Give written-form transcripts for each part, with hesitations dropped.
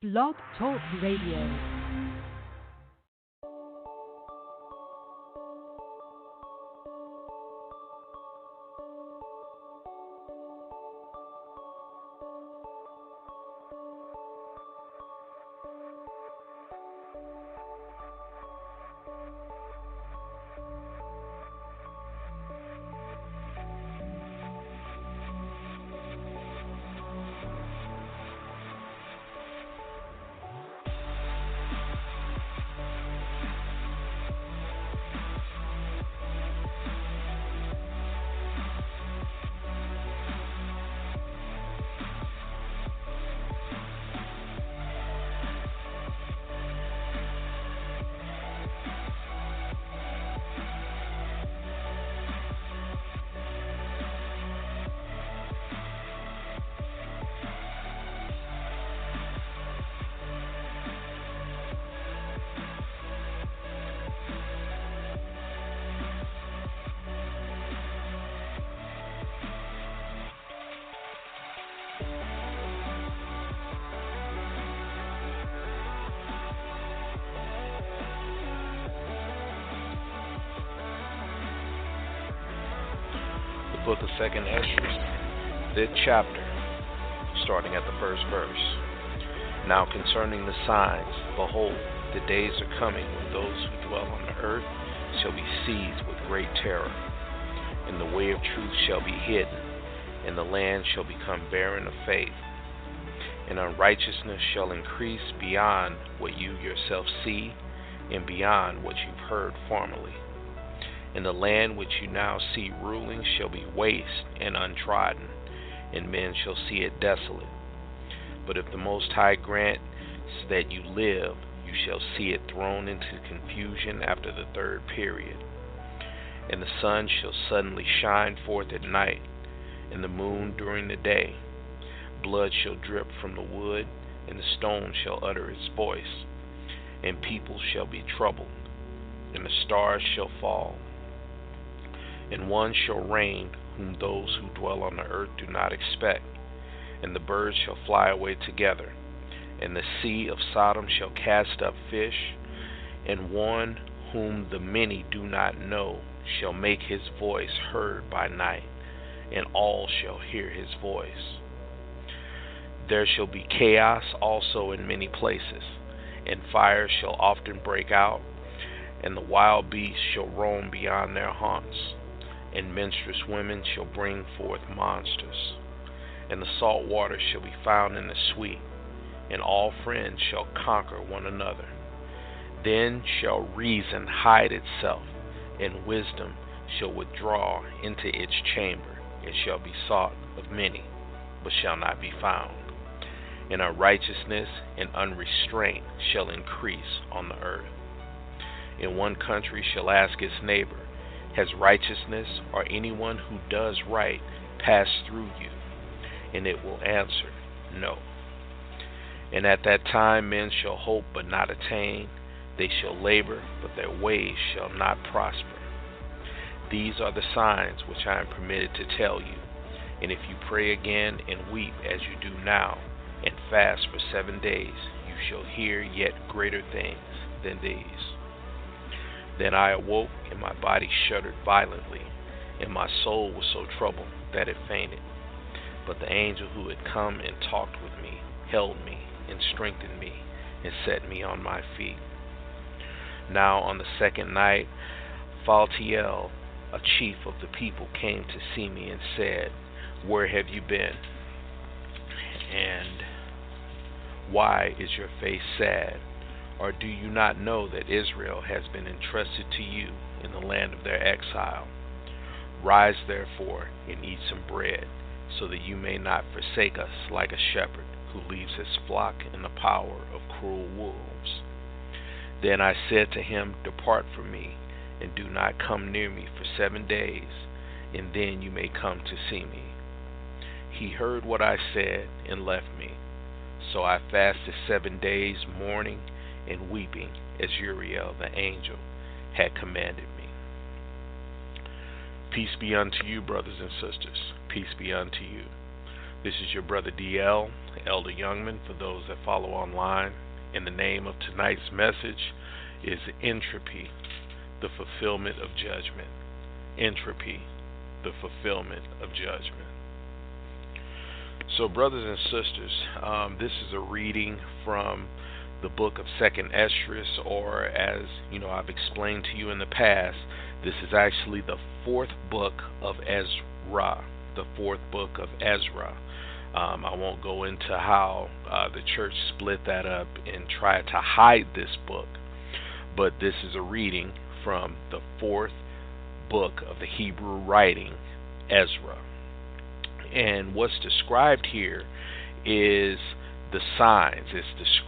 Blog Talk Radio. Book of 2nd Esdras, 5th chapter, starting at the first verse. Now concerning the signs, behold, the days are coming when those who dwell on the earth shall be seized with great terror, and the way of truth shall be hidden, and the land shall become barren of faith, and unrighteousness shall increase beyond what you yourself see, and beyond what you've heard formerly. And the land which you now see ruling shall be waste and untrodden, and men shall see it desolate. But if the Most High grants that you live, you shall see it thrown into confusion after the third period. And the sun shall suddenly shine forth at night, and the moon during the day. Blood shall drip from the wood, and the stone shall utter its voice, and people shall be troubled, and the stars shall fall. And one shall reign whom those who dwell on the earth do not expect, and the birds shall fly away together, and the sea of Sodom shall cast up fish, and one whom the many do not know shall make his voice heard by night, and all shall hear his voice. There shall be chaos also in many places, and fire shall often break out, and the wild beasts shall roam beyond their haunts, and menstruous women shall bring forth monsters, and the salt water shall be found in the sweet, and all friends shall conquer one another. Then shall reason hide itself, and wisdom shall withdraw into its chamber. It shall be sought of many, but shall not be found. And unrighteousness and unrestraint shall increase on the earth. And one country shall ask its neighbor, has righteousness or anyone who does right passed through you? And it will answer, no. And at that time men shall hope but not attain. They shall labor, but their ways shall not prosper. These are the signs which I am permitted to tell you. And if you pray again and weep as you do now, and fast for 7 days, you shall hear yet greater things than these. Then I awoke, and my body shuddered violently, and my soul was so troubled that it fainted. But the angel who had come and talked with me held me and strengthened me and set me on my feet. Now on the second night, Phaltiel, a chief of the people, came to see me and said, where have you been? And why is your face sad? Or do you not know that Israel has been entrusted to you in the land of their exile? Rise therefore and eat some bread, so that you may not forsake us like a shepherd who leaves his flock in the power of cruel wolves. Then I said to him, depart from me, and do not come near me for 7 days, and then you may come to see me. He heard what I said and left me. So I fasted 7 days, mourning and weeping, as Uriel the angel had commanded me. Peace be unto you, brothers and sisters. Peace be unto you. This is your brother DL, Elder Youngman, for those that follow online. And the name of tonight's message is Entropy, the Fulfillment of Judgment. Entropy, the Fulfillment of Judgment. So, brothers and sisters, this is a reading from the book of 2nd Esdras, or as I've explained to you in the past, this is actually the fourth book of Ezra. The fourth book of Ezra. I won't go into how the church split that up and tried to hide this book, but this is a reading from the fourth book of the Hebrew writing, Ezra. And what's described here is the signs.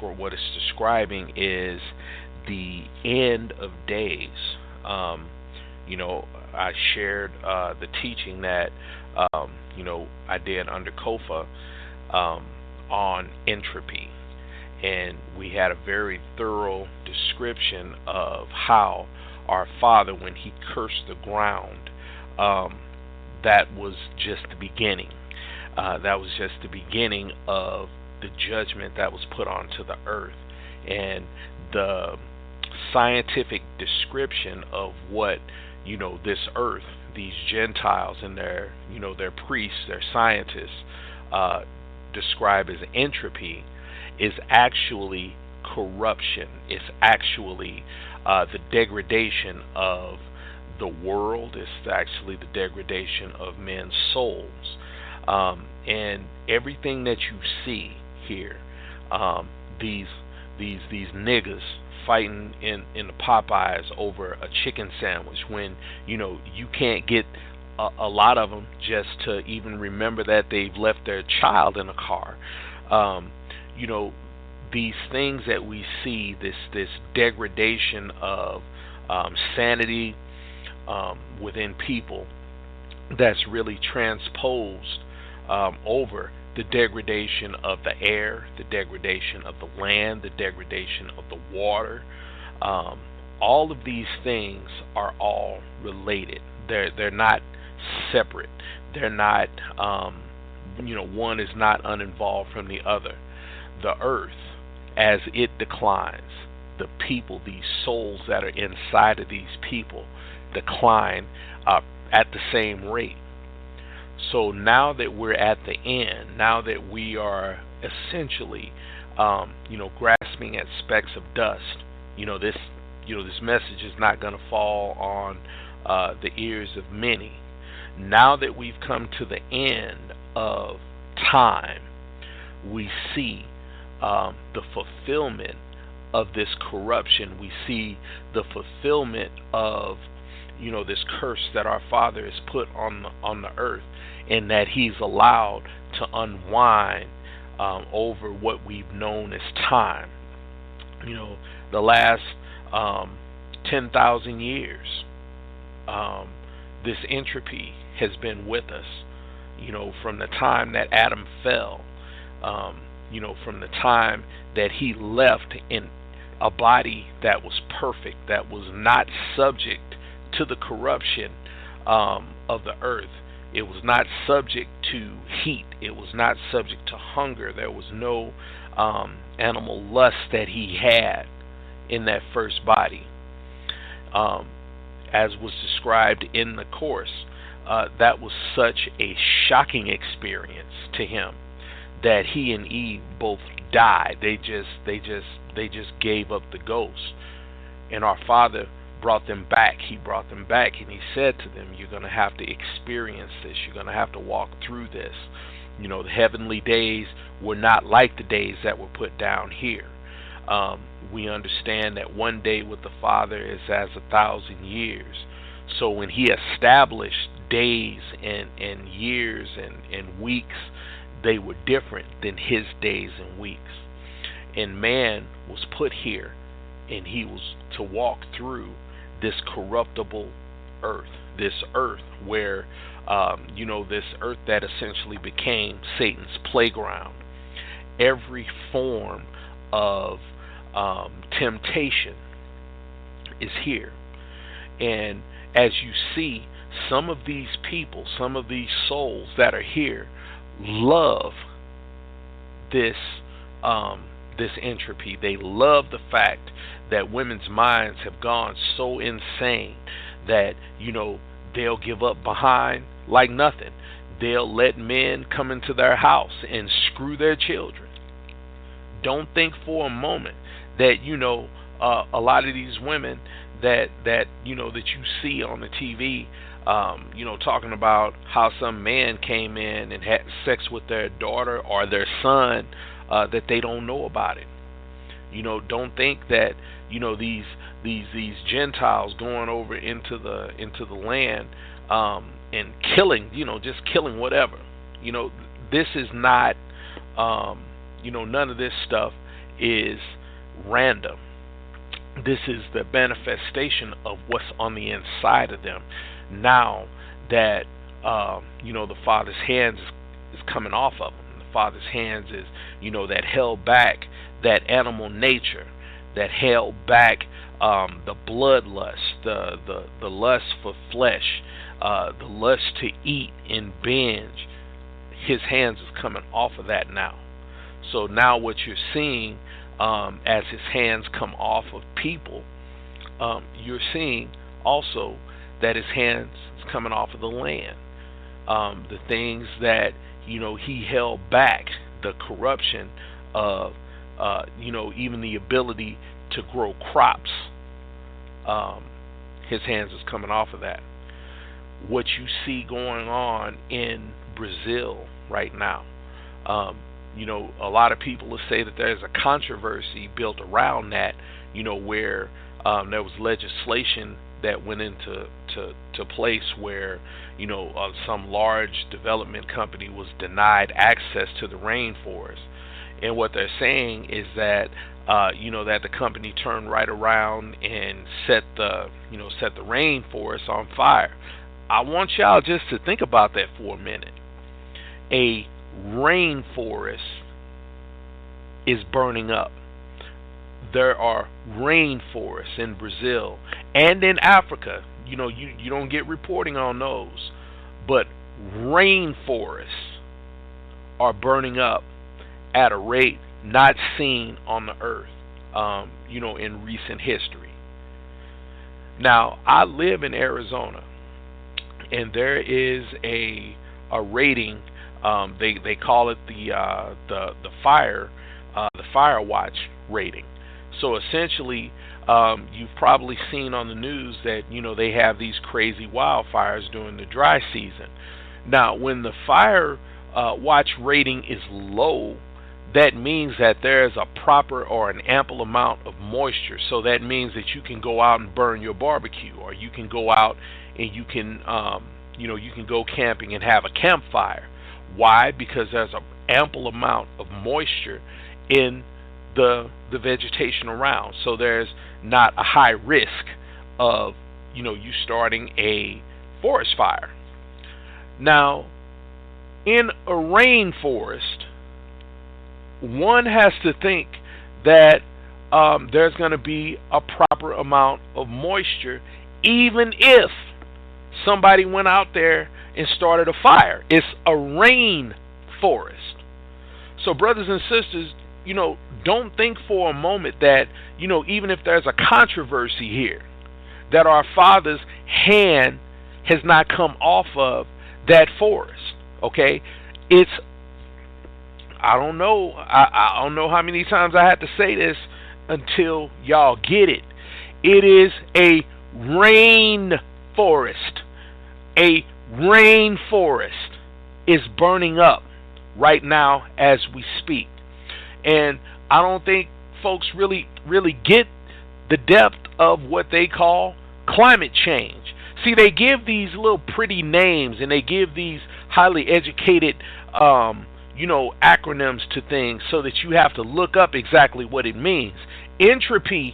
What it's describing is the end of days. I shared the teaching that I did under Kofa on entropy, and we had a very thorough description of how our Father, when He cursed the ground, that was just the beginning. That was just the beginning of the judgment that was put onto the earth, and the scientific description of what this earth, these gentiles and their priests, their scientists describe as entropy, is actually corruption. It's actually the degradation of the world. It's actually the degradation of men's souls. And everything that you see here, these niggas fighting in the Popeyes over a chicken sandwich, when you can't get a lot of them just to even remember that they've left their child in a car. These things that we see, this degradation of sanity within people, that's really transposed over the degradation of the air, the degradation of the land, the degradation of the water. All of these things are all related. They're not separate. They're not, one is not uninvolved from the other. The earth, as it declines, the people, these souls that are inside of these people, decline at the same rate. So now that we're at the end, now that we are essentially, grasping at specks of dust, this message is not going to fall on the ears of many. Now that we've come to the end of time, we see the fulfillment of this corruption. We see the fulfillment of this curse that our Father has put on the earth, and that He's allowed to unwind over what we've known as time. The last 10,000 years, this entropy has been with us. From the time that Adam fell, from the time that he left in a body that was perfect, that was not subject to the corruption of the earth. It was not subject to heat. It was not subject to hunger. There was no animal lust that he had in that first body. As was described in the course, that was such a shocking experience to him that he and Eve both died. They just gave up the ghost. And our Father brought them back. He brought them back, and He said to them, you're going to have to experience this. You're going to have to walk through this. The heavenly days were not like the days that were put down here. We understand that one day with the Father is as 1,000 years. So when He established days and years and weeks, they were different than His days and weeks. And man was put here, and he was to walk through this corruptible earth, this earth where, this earth that essentially became Satan's playground. Every form of temptation is here. And as you see, some of these people, some of these souls that are here love this this entropy. They love the fact that women's minds have gone so insane that, they'll give up behind like nothing. They'll let men come into their house and screw their children. Don't think for a moment that, a lot of these women that you see on the TV, talking about how some man came in and had sex with their daughter or their son, that they don't know about it. Don't think that these Gentiles going over into the land and killing, just killing whatever. This is not, none of this stuff is random. This is the manifestation of what's on the inside of them. Now that the Father's hands is coming off of them. The Father's hands is, that held back that animal nature, that held back the bloodlust, the lust for flesh, the lust to eat and binge. His hands is coming off of that now. So now what you're seeing, as his hands come off of people, you're seeing also that his hands is coming off of the land. The things that he held back, the corruption of even the ability to grow crops, his hands is coming off of that. What you see going on in Brazil right now, a lot of people will say that there's a controversy built around that, where there was legislation that went into place where, some large development company was denied access to the rainforest. And what they're saying is that, that the company turned right around and set the rainforest on fire. I want y'all just to think about that for a minute. A rainforest is burning up. There are rainforests in Brazil and in Africa. You don't get reporting on those, but rainforests are burning up at a rate not seen on the earth, in recent history. Now, I live in Arizona, and there is a rating. They call it the fire watch rating. So essentially, you've probably seen on the news that they have these crazy wildfires during the dry season. Now, when the fire watch rating is low, that means that there is a proper or an ample amount of moisture. So that means that you can go out and burn your barbecue, or you can go out and you can go camping and have a campfire. Why? Because there's an ample amount of moisture in the vegetation around. So there's not a high risk of you starting a forest fire. Now, in a rainforest, one has to think that there's going to be a proper amount of moisture, even if somebody went out there and started a fire. It's a rainforest. So, brothers and sisters, don't think for a moment that, even if there's a controversy here, that our Father's hand has not come off of that forest. Okay? I don't know. I don't know how many times I have to say this until y'all get it. It is a rainforest. A rainforest is burning up right now as we speak. And I don't think folks really get the depth of what they call climate change. See, they give these little pretty names, and they give these highly educated acronyms to things so that you have to look up exactly what it means. Entropy,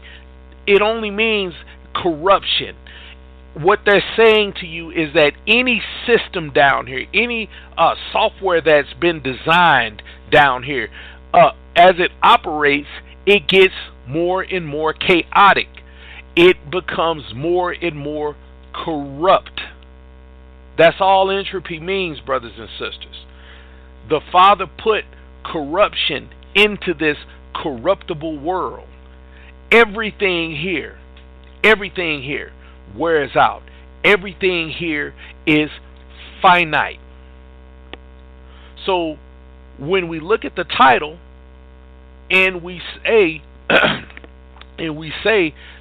it only means corruption. What they're saying to you is that any system down here, any software that's been designed down here, as it operates, it gets more and more chaotic. It becomes more and more corrupt. That's all entropy means, brothers and sisters. The Father put corruption into this corruptible world. Everything here wears out. Everything here is finite. So when we look at the title and we say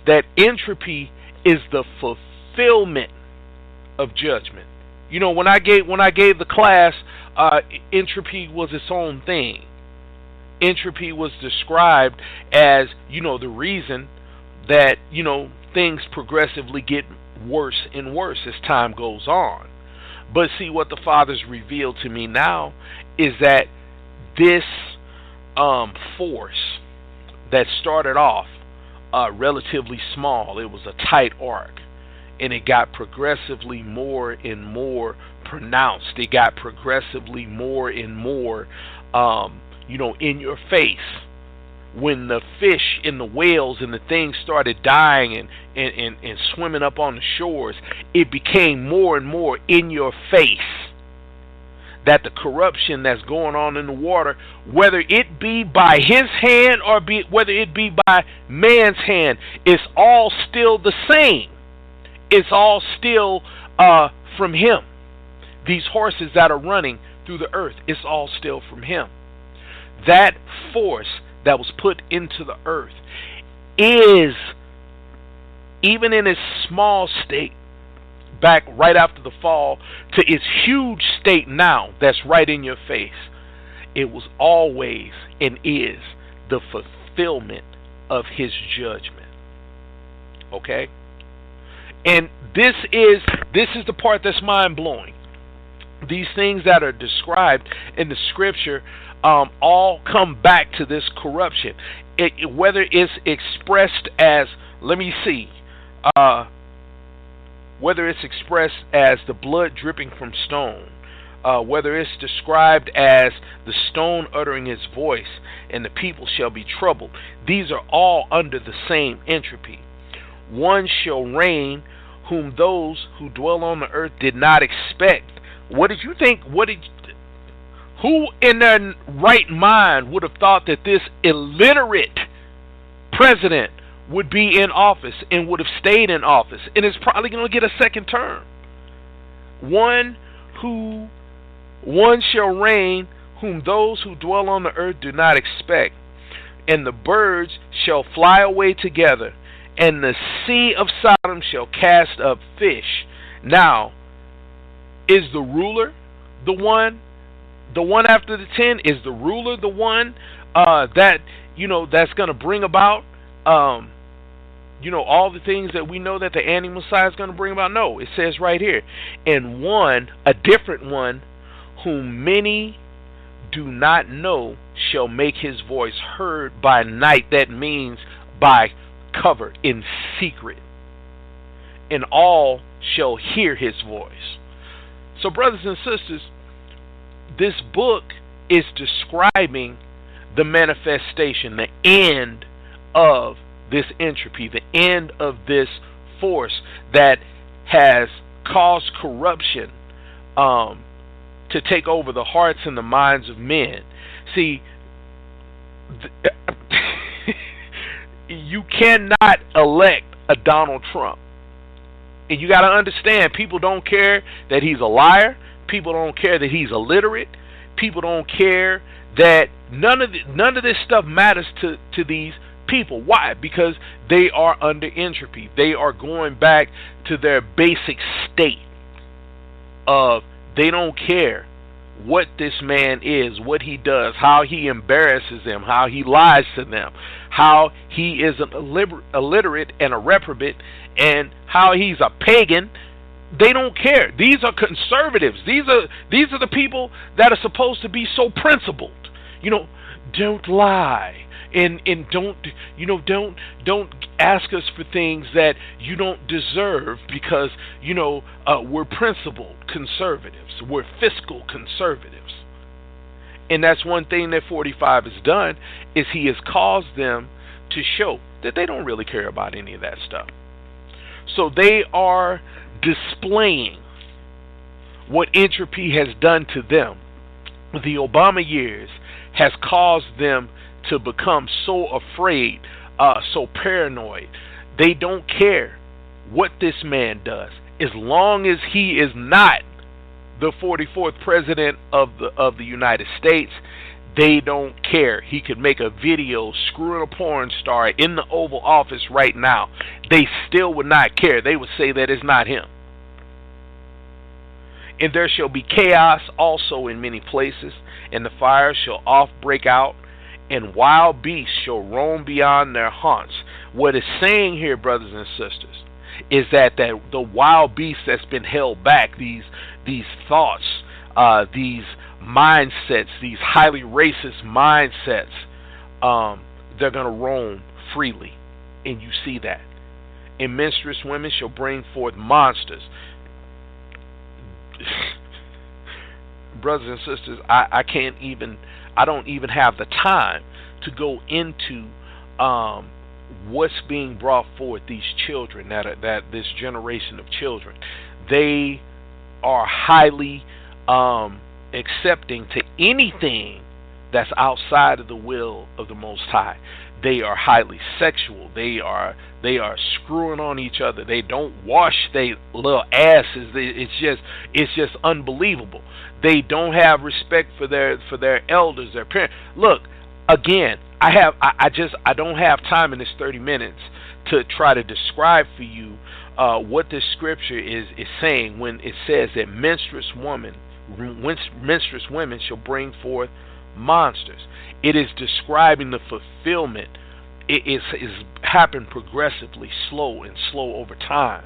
that entropy is the fulfillment of judgment. You know, when I gave the class, entropy was its own thing. Entropy was described as, the reason that, things progressively get worse and worse as time goes on. But see, what the Father's revealed to me now is that this force that started off relatively small, it was a tight arc, and it got progressively more and more pronounced. It got progressively more and more, in your face. When the fish and the whales and the things started dying and swimming up on the shores, it became more and more in your face that the corruption that's going on in the water, whether it be by his hand or whether it be by man's hand, it's all still the same. It's all still from him. These horses that are running through the earth, it's all still from him. That force that was put into the earth is, even in its small state, back right after the fall, to its huge state now that's right in your face, it was always and is the fulfillment of his judgment. Okay? And this is the part that's mind-blowing. These things that are described in the scripture all come back to this corruption. Whether it's expressed as, whether it's expressed as the blood dripping from stone, whether it's described as the stone uttering its voice, and the people shall be troubled. These are all under the same entropy. One shall reign whom those who dwell on the earth did not expect. What did you think? Who in their right mind would have thought that this illiterate president would be in office and would have stayed in office and is probably going to get a second term? One shall reign whom those who dwell on the earth do not expect, and the birds shall fly away together, and the sea of Sodom shall cast up fish. Now, is the ruler the one after the 10? Is the ruler the one that that's going to bring about all the things that we know that the anti-Messiah is going to bring about? No, it says right here, and a different one whom many do not know shall make his voice heard by night. That means by cover, in secret, and all shall hear his voice. So, brothers and sisters, this book is describing the manifestation, the end of this entropy, the end of this force that has caused corruption to take over the hearts and the minds of men. See, you cannot elect a Donald Trump. And you got to understand, people don't care that he's a liar. People don't care that he's illiterate. People don't care that none of this stuff matters to these people. Why? Because they are under entropy. They are going back to their basic state of they don't care what this man is, what he does, how he embarrasses them, how he lies to them, how he is an illiterate and a reprobate, and how he's a pagan. They don't care. These are conservatives. These are the people that are supposed to be so principled. Don't lie. And don't ask us for things that you don't deserve, because we're principled conservatives, we're fiscal conservatives. And that's one thing that 45 has done, is he has caused them to show that they don't really care about any of that stuff. So they are displaying what entropy has done to them The Obama years has caused them to become so afraid, so paranoid. They don't care what this man does, as long as he is not the 44th president of the United States. They don't care. He could make a video screwing a porn star in the Oval Office right now. They still would not care. They would say that it's not him. And there shall be chaos also in many places, and the fire shall oft break out, and wild beasts shall roam beyond their haunts. What it's saying here, brothers and sisters, is that the wild beast that's been held back, these thoughts, these mindsets, these highly racist mindsets, they're going to roam freely. And you see that. And menstruous women shall bring forth monsters. Brothers and sisters, I don't even have the time to go into what's being brought forth. These children, that this generation of children, they are highly accepting to anything that's outside of the will of the Most High. They are highly sexual. They are screwing on each other. They don't wash their little asses. It's just unbelievable. They don't have respect for their elders, their parents. Look, again, I don't have time in this 30 minutes to try to describe for you what this scripture is saying when it says that menstruous women shall bring forth monsters. It is describing the fulfillment. It is happened progressively, slow over time,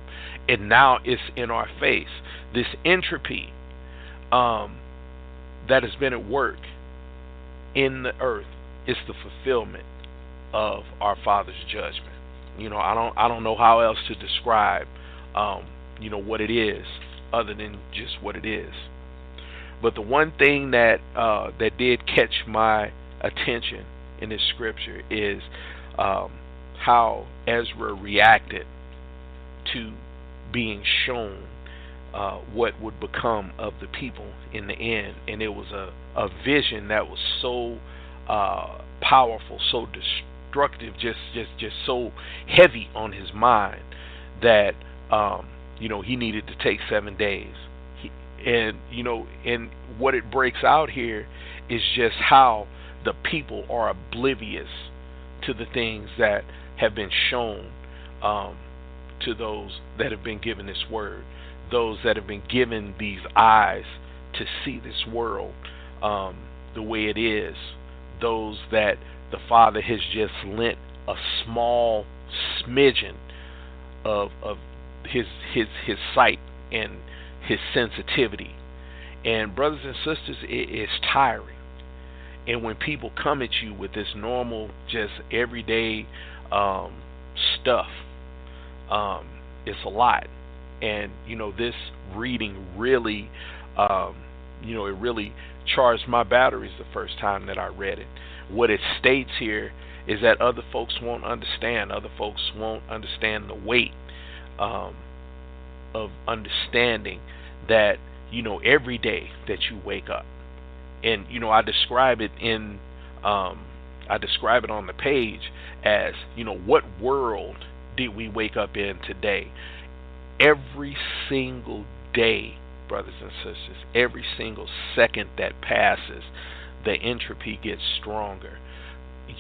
and now it's in our face. This entropy that has been at work in the earth is the fulfillment of our Father's judgment. I don't know how else to describe what it is other than just what it is. But the one thing that did catch my attention in this scripture is how Ezra reacted to being shown what would become of the people in the end. And it was a vision that was so powerful, so destructive, just so heavy on his mind that he needed to take 7 days. And what it breaks out here is just how the people are oblivious to the things that have been shown to those that have been given this word, those that have been given these eyes to see this world the way it is, those that the Father has just lent a small smidgen of his sight and his sensitivity. And brothers and sisters, it is tiring. And when people come at you with this normal, just everyday stuff, it's a lot. And this reading really it really charged my batteries the first time that I read it. What it states here is that other folks won't understand. Other folks won't understand the weight of understanding that every day that you wake up. And I describe it on the page as what world did we wake up in today? Every single day, brothers and sisters, every single second that passes, the entropy gets stronger.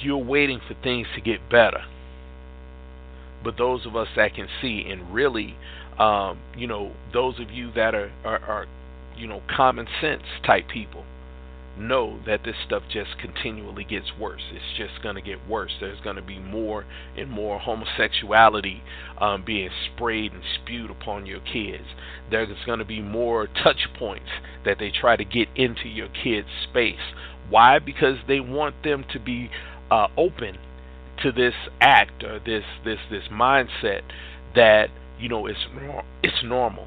You're waiting for things to get better. But those of us that can see, and really those of you that are common sense type people, know that this stuff just continually gets worse. It's just going to get worse. There's going to be more and more homosexuality being sprayed and spewed upon your kids. There's going to be more touch points that they try to get into your kids' space. Why? Because they want them to be open to this act or this mindset that it's normal.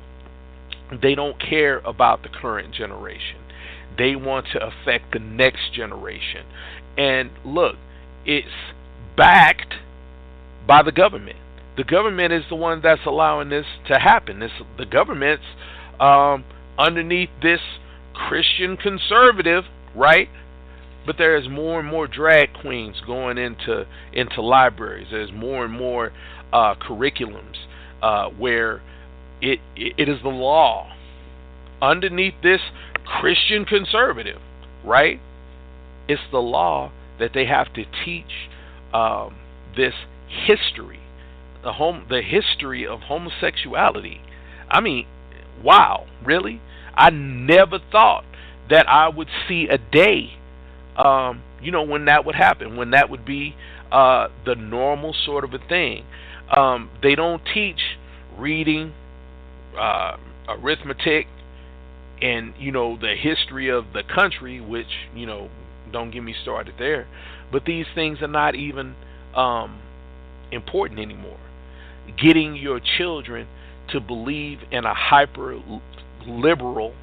They don't care about the current generation. They want to affect the next generation. And look, it's backed by the government. The government is the one that's allowing this to happen. The government's underneath this Christian conservative, right? But there's more and more drag queens going into libraries. There's more and more curriculums where it is the law underneath this Christian conservative, right? It's the law that they have to teach this history, the history of homosexuality. I mean, wow, really? I never thought that I would see a day, when that would happen, when that would be the normal sort of a thing. They don't teach reading, arithmetic, and the history of the country, which don't get me started there. But these things are not even important anymore. Getting your children to believe in a hyper liberal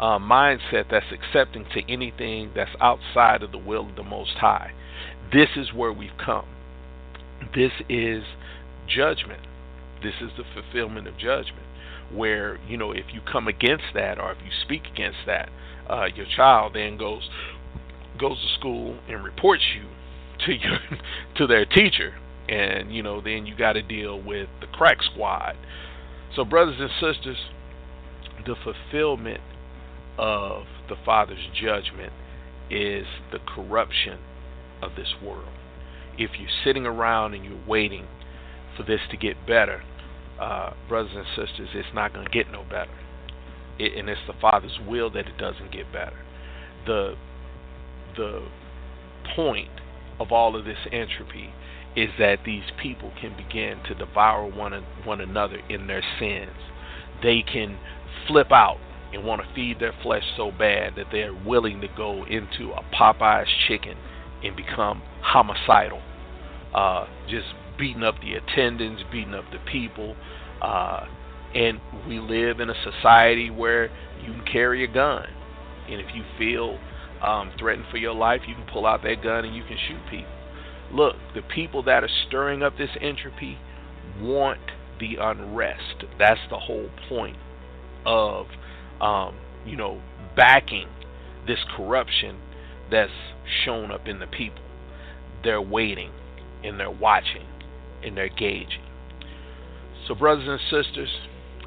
mindset that's accepting to anything that's outside of the will of the Most High. This is where we've come. This is judgment. This is the fulfillment of judgment, where if you come against that, or if you speak against that, your child then goes to school and reports you to their teacher, and then you got to deal with the crack squad. So, brothers and sisters, the fulfillment of the Father's judgment is the corruption of this world. If you're sitting around and you're waiting for this to get better, brothers and sisters, it's not going to get no better. And it's the Father's will that it doesn't get better. The point of all of this entropy is that these people can begin to devour one another in their sins. They can flip out and want to feed their flesh so bad that they're willing to go into a Popeye's chicken and become homicidal, just beating up the attendants, beating up the people. And we live in a society where you can carry a gun, and if you feel threatened for your life, you can pull out that gun and you can shoot people. Look, the people that are stirring up this entropy want the unrest. That's the whole point of backing this corruption that's shown up in the people. They're waiting, and they're watching, and they're gauging. So, brothers and sisters,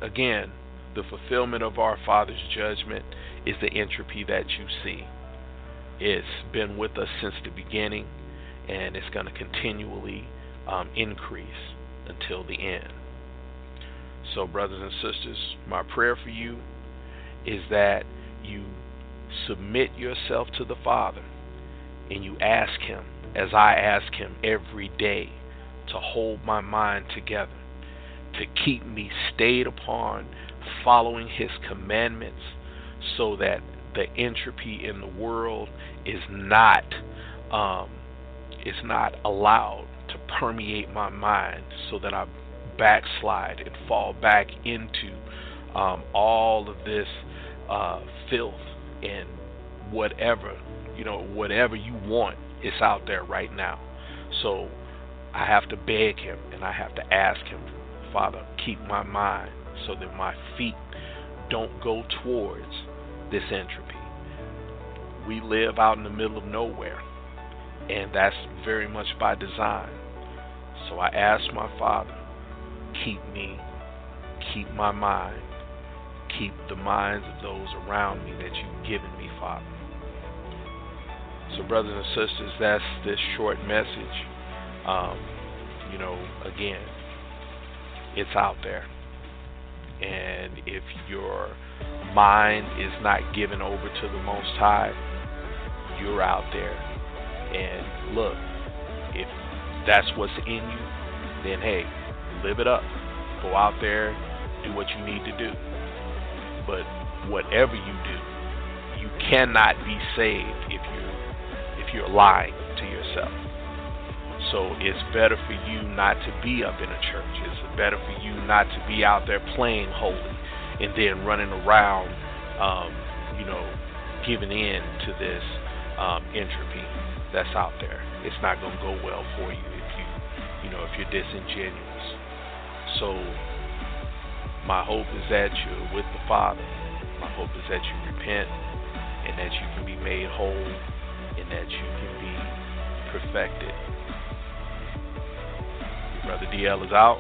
again, the fulfillment of our Father's judgment is the entropy that you see. It's been with us since the beginning, and it's going to continually increase until the end. So, brothers and sisters, my prayer for you is that you submit yourself to the Father, and you ask Him, as I ask Him every day, to hold my mind together, to keep me stayed upon following His commandments, so that the entropy in the world is not allowed to permeate my mind, so that I backslide and fall back into all of this filth, and whatever you want is out there right now. So I have to beg Him, and I have to ask Him, Father, keep my mind so that my feet don't go towards this entropy. We live out in the middle of nowhere, and that's very much by design. So I ask my Father, keep me, keep my mind, keep the minds of those around me that you've given me, Father. So, brothers and sisters, that's this short message. Again, it's out there. And if your mind is not given over to the Most High, you're out there. And look, if that's what's in you, then hey, live it up. Go out there, do what you need to do. But whatever you do, you cannot be saved if you're lying to yourself. So it's better for you not to be up in a church. It's better for you not to be out there playing holy and then running around, giving in to this entropy that's out there. It's not going to go well for you if you're disingenuous. So my hope is that you're with the Father. My hope is that you repent and that you can be made whole, and that you can be perfected. Brother DL is out.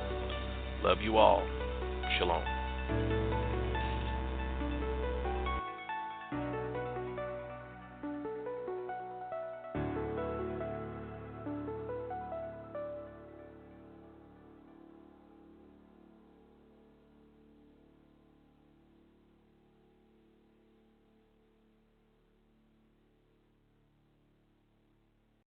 Love you all. Shalom.